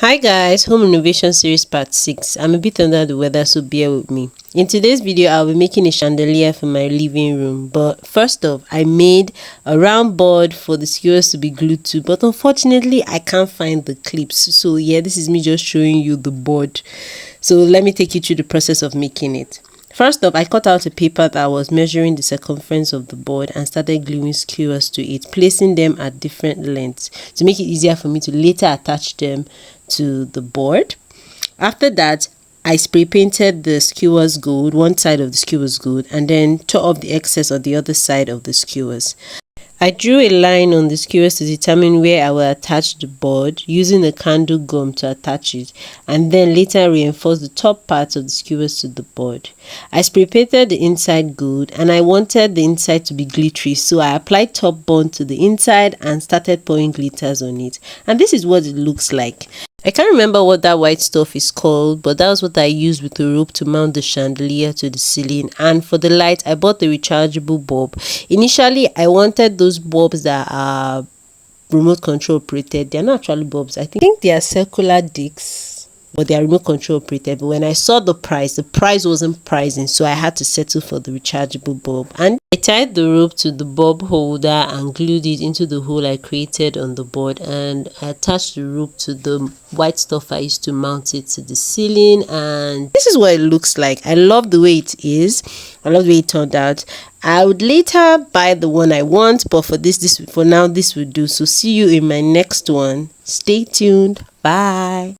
Hi guys, home renovation series part 6. I'm a bit under the weather, so bear with me. In today's video, I'll be making a chandelier for my living room. But first off, I made a round board for the skewers to be glued to, but unfortunately I can't find the clips. So yeah, this is me just showing you the board. So let me take you through the process of making it. First off, I cut out a paper that was measuring the circumference of the board and started gluing skewers to it, placing them at different lengths to make it easier for me to later attach them to the board. After that, I spray painted the skewers gold, one side of the skewers gold, and then tore off the excess on the other side of the skewers. I drew a line on the skewers to determine where I will attach the board using a candle gum to attach it, and then later reinforce the top parts of the skewers to the board. I spray painted the inside gold and I wanted the inside to be glittery, so I applied top bond to the inside and started pouring glitters on it, and this is what it looks like. I can't remember what that white stuff is called, but that was what I used with the rope to mount the chandelier to the ceiling. And for the light, I bought the rechargeable bulb. Initially, I wanted those bulbs that are remote control operated. They're not actually bulbs. I think they are circular discs, but they are remote control operated. But when I saw the price wasn't pricing, so I had to settle for the rechargeable bulb. And I tied the rope to the bulb holder and glued it into the hole I created on the board, and I attached the rope to the white stuff I used to mount it to the ceiling, and this is what it looks like. I love the way it is. I love the way it turned out. I would later buy the one I want, but for now this will do. So see you in my next one. Stay tuned. Bye.